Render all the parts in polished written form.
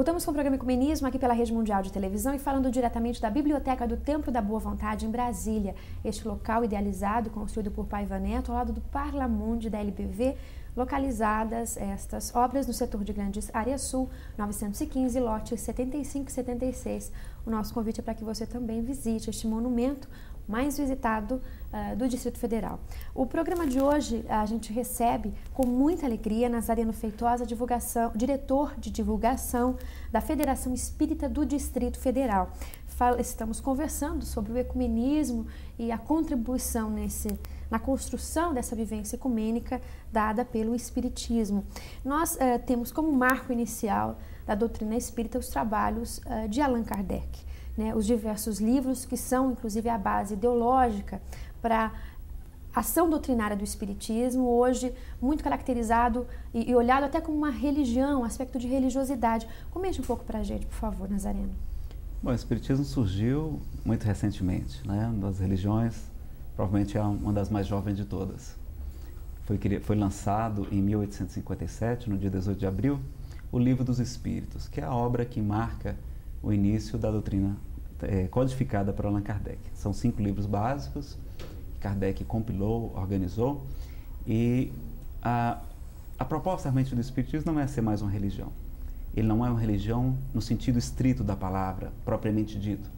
Voltamos com o programa Ecumenismo aqui pela Rede Mundial de Televisão e falando diretamente da Biblioteca do Templo da Boa Vontade em Brasília. Este local idealizado e construído por Paiva Neto ao lado do Parlamundi da LBV, localizadas estas obras no setor de Grandes Área Sul, 915, lotes 75 e 76. O nosso convite é para que você também visite este monumento mais visitado do Distrito Federal. O programa de hoje a gente recebe com muita alegria Nazareno Feitosa, diretor de divulgação da Federação Espírita do Distrito Federal. Estamos conversando sobre o ecumenismo e a contribuição na construção dessa vivência ecumênica dada pelo Espiritismo. Nós temos como marco inicial da doutrina espírita os trabalhos de Allan Kardec, né, os diversos livros que são, inclusive, a base ideológica para a ação doutrinária do Espiritismo, hoje muito caracterizado e olhado até como uma religião, um aspecto de religiosidade. Comente um pouco para a gente, por favor, Nazareno. Bom, o Espiritismo surgiu muito recentemente, né, das religiões, provavelmente é uma das mais jovens de todas. Foi lançado em 1857, no dia 18 de abril, o Livro dos Espíritos, que é a obra que marca o início da doutrina codificada por Allan Kardec. São 5 livros básicos que Kardec compilou, organizou, e a proposta realmente do Espiritismo não é ser mais uma religião. Ele não é uma religião no sentido estrito da palavra, propriamente dito,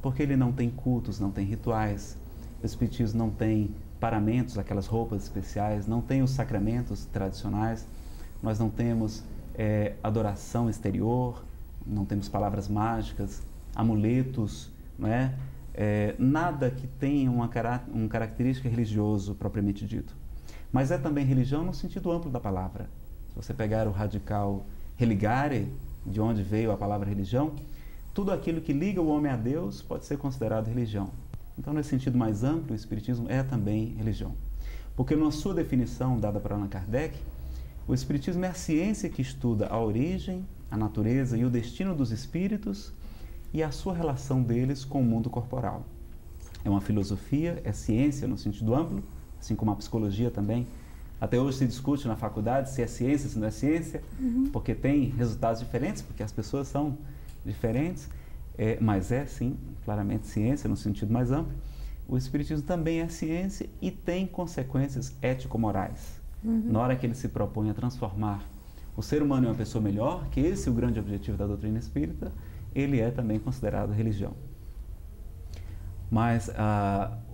porque ele não tem cultos, não tem rituais, o Espiritismo não tem paramentos, aquelas roupas especiais, não tem os sacramentos tradicionais, nós não temos adoração exterior, não temos palavras mágicas, amuletos, não é? Nada que tenha uma característica religioso propriamente dito. Mas é também religião no sentido amplo da palavra. Se você pegar o radical religare, de onde veio a palavra religião, tudo aquilo que liga o homem a Deus pode ser considerado religião. Então, nesse sentido mais amplo, o Espiritismo é também religião. Porque na sua definição dada por Allan Kardec, o Espiritismo é a ciência que estuda a origem, a natureza e o destino dos espíritos e a sua relação deles com o mundo corporal. É uma filosofia, é ciência no sentido amplo, assim como a psicologia também. Até hoje se discute na faculdade se é ciência, se não é ciência, porque tem resultados diferentes, porque as pessoas são diferentes, mas é sim, claramente ciência no sentido mais amplo. O Espiritismo também é ciência e tem consequências ético-morais. Na hora que ele se propõe a transformar o ser humano em uma pessoa melhor, que esse é o grande objetivo da doutrina espírita, ele é também considerado religião. Mas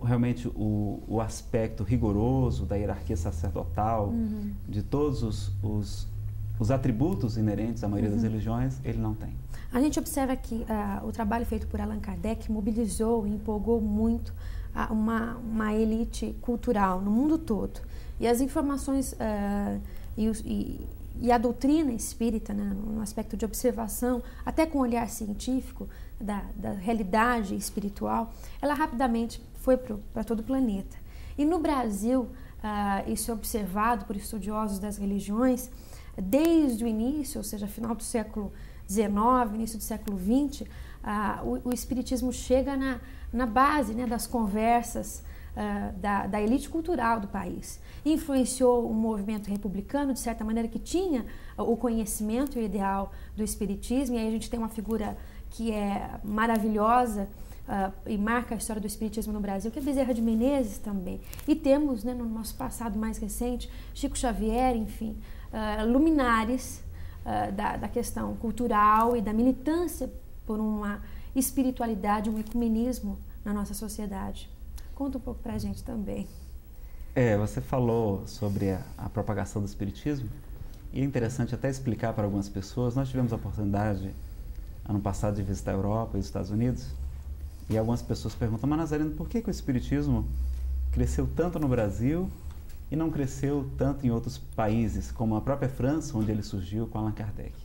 realmente o aspecto rigoroso da hierarquia sacerdotal, de todos os atributos inerentes à maioria das religiões, ele não tem. A gente observa que o trabalho feito por Allan Kardec mobilizou e empolgou muito uma elite cultural no mundo todo. E as informações e a doutrina espírita, né, no aspecto de observação, até com o olhar científico da realidade espiritual, ela rapidamente foi para todo o planeta. E no Brasil, isso é observado por estudiosos das religiões, desde o início, ou seja, final do século XIX, início do século XX, o Espiritismo chega na base, né, das conversas da elite cultural do país. Influenciou o movimento republicano, de certa maneira, que tinha o conhecimento e o ideal do Espiritismo, e aí a gente tem uma figura que é maravilhosa e marca a história do Espiritismo no Brasil, que é Bezerra de Menezes também. E temos, né, no nosso passado mais recente, Chico Xavier, enfim, luminares da questão cultural e da militância por uma espiritualidade, um ecumenismo na nossa sociedade. Conta um pouco para a gente também. Você falou sobre a propagação do Espiritismo, e é interessante até explicar para algumas pessoas. Nós tivemos a oportunidade, ano passado, de visitar a Europa e os Estados Unidos, e algumas pessoas perguntam: mas Nazareno, por que o Espiritismo cresceu tanto no Brasil e não cresceu tanto em outros países, como a própria França, onde ele surgiu com Allan Kardec?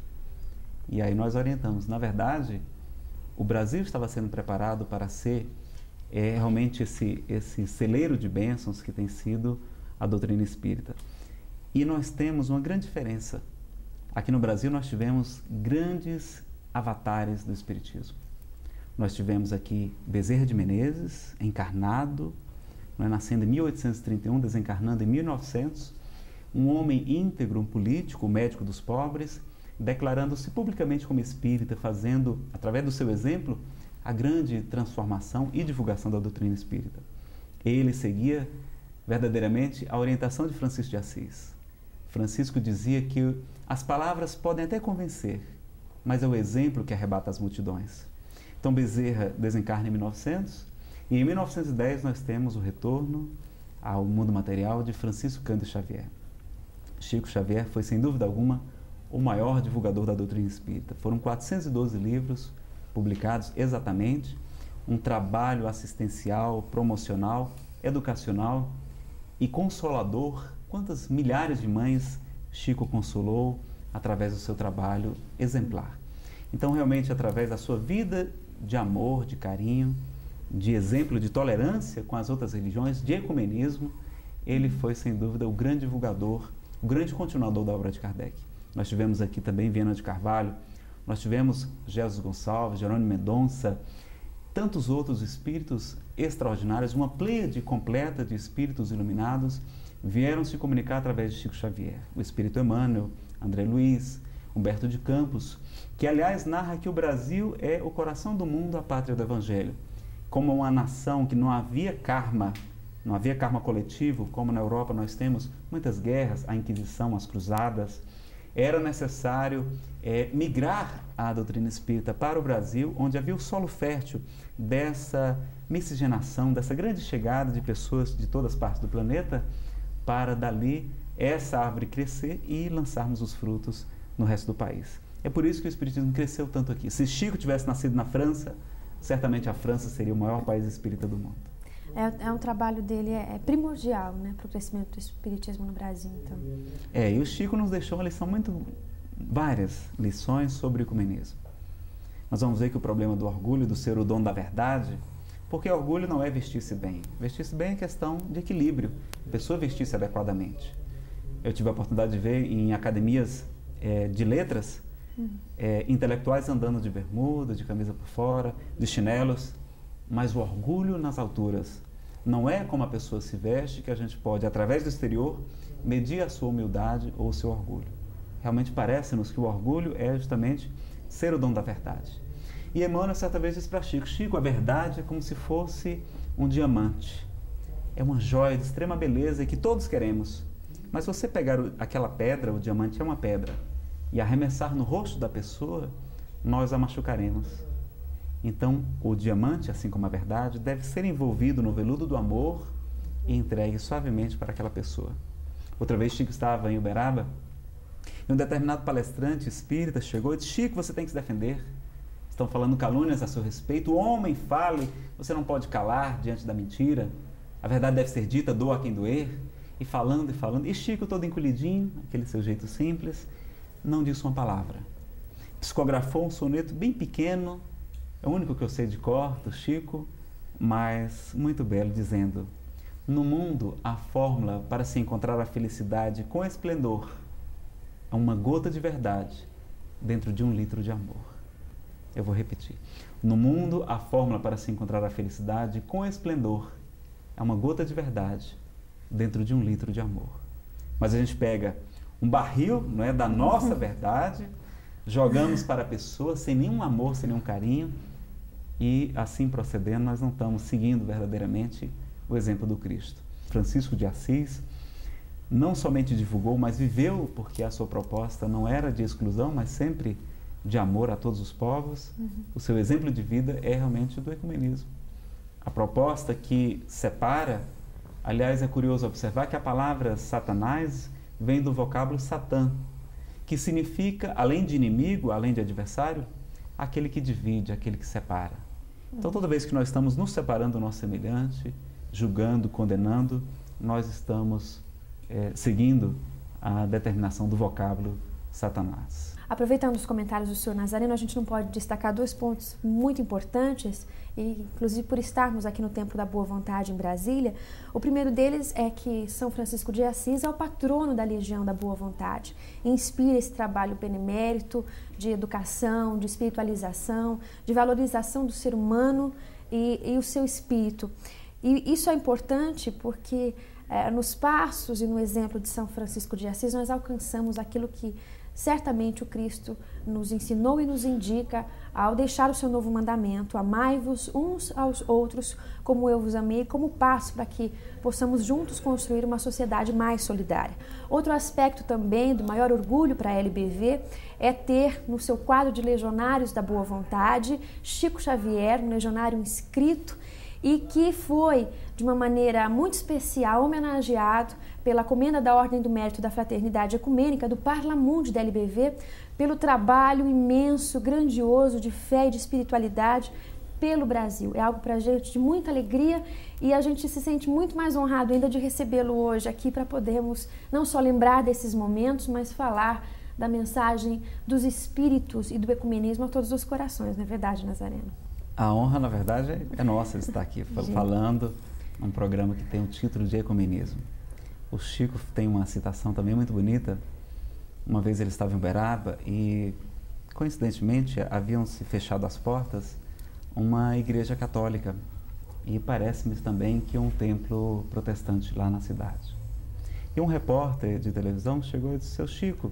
E aí nós orientamos. Na verdade, o Brasil estava sendo preparado para ser realmente esse celeiro de bênçãos que tem sido a doutrina espírita. E nós temos uma grande diferença. Aqui no Brasil nós tivemos grandes avatares do Espiritismo. Nós tivemos aqui Bezerra de Menezes, encarnado, nascendo em 1831, desencarnando em 1900, um homem íntegro, um político, médico dos pobres, declarando-se publicamente como espírita, fazendo, através do seu exemplo, a grande transformação e divulgação da doutrina espírita. Ele seguia verdadeiramente a orientação de Francisco de Assis. Francisco dizia que as palavras podem até convencer, mas é o exemplo que arrebata as multidões. Então Bezerra desencarna em 1900 e em 1910 nós temos o retorno ao mundo material de Francisco Cândido Xavier. Chico Xavier foi, sem dúvida alguma, o maior divulgador da doutrina espírita. Foram 412 livros publicados exatamente, um trabalho assistencial, promocional, educacional e consolador. Quantas milhares de mães Chico consolou através do seu trabalho exemplar. Então, realmente, através da sua vida de amor, de carinho, de exemplo de tolerância com as outras religiões, de ecumenismo, ele foi, sem dúvida, o grande divulgador, o grande continuador da obra de Kardec. Nós tivemos aqui também Viana de Carvalho, nós tivemos Jesus Gonçalves, Jerônimo Mendonça, tantos outros espíritos extraordinários, uma pleiade completa de espíritos iluminados vieram se comunicar através de Chico Xavier. O Espírito Emmanuel, André Luiz, Humberto de Campos, que aliás narra que o Brasil é o coração do mundo, a pátria do Evangelho. Como uma nação que não havia karma coletivo, como na Europa nós temos muitas guerras, a Inquisição, as Cruzadas, era necessário migrar a doutrina espírita para o Brasil, onde havia o solo fértil dessa miscigenação, dessa grande chegada de pessoas de todas as partes do planeta, para dali essa árvore crescer e lançarmos os frutos no resto do país. É por isso que o Espiritismo cresceu tanto aqui. Se Chico tivesse nascido na França, certamente a França seria o maior país espírita do mundo. É um trabalho dele, é primordial, né, para o crescimento do Espiritismo no Brasil. Então. E o Chico nos deixou uma lição várias lições sobre o ecumenismo. Nós vamos ver que o problema do orgulho, do ser o dono da verdade, porque orgulho não é vestir-se bem. Vestir-se bem é questão de equilíbrio, a pessoa vestir-se adequadamente. Eu tive a oportunidade de ver em academias de letras, intelectuais andando de bermuda, de camisa por fora, de chinelos, mas o orgulho nas alturas. Não é como a pessoa se veste que a gente pode, através do exterior, medir a sua humildade ou o seu orgulho. Realmente parece-nos que o orgulho é justamente ser o dono da verdade. E Emmanuel certa vez disse para Chico: Chico, a verdade é como se fosse um diamante. É uma joia de extrema beleza e que todos queremos. Mas se você pegar aquela pedra, o diamante é uma pedra, e arremessar no rosto da pessoa, nós a machucaremos. Então, o diamante, assim como a verdade, deve ser envolvido no veludo do amor e entregue suavemente para aquela pessoa. Outra vez, Chico estava em Uberaba e um determinado palestrante espírita chegou e disse: Chico, você tem que se defender. Estão falando calúnias a seu respeito. O homem fale, você não pode calar diante da mentira. A verdade deve ser dita, doa a quem doer. E falando e falando. E Chico, todo encolhidinho, aquele seu jeito simples, não disse uma palavra. Psicografou um soneto bem pequeno, é o único que eu sei de cor, do Chico, mas muito belo, dizendo: no mundo, a fórmula para se encontrar a felicidade com esplendor é uma gota de verdade dentro de 1 litro de amor. Eu vou repetir. No mundo, a fórmula para se encontrar a felicidade com esplendor é uma gota de verdade dentro de 1 litro de amor. Mas a gente pega um barril, não é, da nossa verdade, jogamos para a pessoa sem nenhum amor, sem nenhum carinho, e assim procedendo nós não estamos seguindo verdadeiramente o exemplo do Cristo. Francisco de Assis não somente divulgou, mas viveu, porque a sua proposta não era de exclusão, mas sempre de amor a todos os povos. O seu exemplo de vida é realmente do ecumenismo. A proposta que separa, aliás, é curioso observar que a palavra Satanás vem do vocábulo Satã, que significa, além de inimigo, além de adversário, aquele que divide, aquele que separa. Então, toda vez que nós estamos nos separando do nosso semelhante, julgando, condenando, nós estamos seguindo a determinação do vocábulo Satanás. Aproveitando os comentários do senhor Nazareno, a gente não pode destacar 2 pontos muito importantes, e inclusive por estarmos aqui no Templo da Boa Vontade em Brasília. O primeiro deles é que São Francisco de Assis é o patrono da Legião da Boa Vontade. Inspira esse trabalho benemérito de educação, de espiritualização, de valorização do ser humano e o seu espírito. E isso é importante porque nos passos e no exemplo de São Francisco de Assis nós alcançamos aquilo que certamente o Cristo nos ensinou e nos indica ao deixar o seu novo mandamento: amai-vos uns aos outros como eu vos amei, como passo para que possamos juntos construir uma sociedade mais solidária. Outro aspecto também do maior orgulho para a LBV é ter no seu quadro de legionários da boa vontade Chico Xavier, um legionário inscrito e que foi, de uma maneira muito especial, homenageado pela Comenda da Ordem do Mérito da Fraternidade Ecumênica do Parlamundi da LBV, pelo trabalho imenso, grandioso de fé e de espiritualidade pelo Brasil. É algo para a gente de muita alegria e a gente se sente muito mais honrado ainda de recebê-lo hoje aqui para podermos não só lembrar desses momentos, mas falar da mensagem dos espíritos e do ecumenismo a todos os corações, não é verdade, Nazareno? A honra, na verdade, é nossa estar aqui falando num programa que tem o título de ecumenismo. O Chico tem uma citação também muito bonita. Uma vez ele estava em Uberaba e, coincidentemente, haviam-se fechado as portas uma igreja católica e parece-me também que um templo protestante lá na cidade. E um repórter de televisão chegou e disse: seu Chico,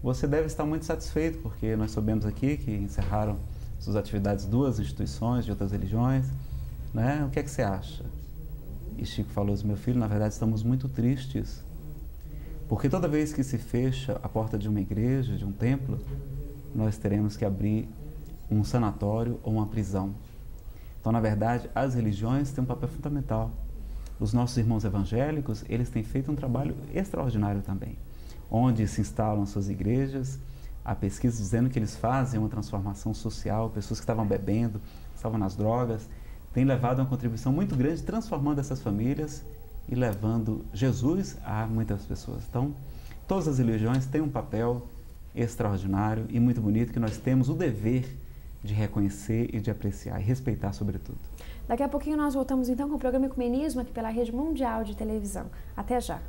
você deve estar muito satisfeito porque nós soubemos aqui que encerraram suas atividades duas instituições de outras religiões, né? O que é que você acha? E Chico falou: meu filho, na verdade estamos muito tristes, porque toda vez que se fecha a porta de uma igreja, de um templo, nós teremos que abrir um sanatório ou uma prisão. Então, na verdade, as religiões têm um papel fundamental. Os nossos irmãos evangélicos, eles têm feito um trabalho extraordinário também, onde se instalam suas igrejas. Há pesquisas dizendo que eles fazem uma transformação social, pessoas que estavam bebendo, estavam nas drogas, têm levado uma contribuição muito grande, transformando essas famílias e levando Jesus a muitas pessoas. Então, todas as religiões têm um papel extraordinário e muito bonito que nós temos o dever de reconhecer e de apreciar e respeitar sobretudo. Daqui a pouquinho nós voltamos então com o programa Ecumenismo aqui pela Rede Mundial de Televisão. Até já!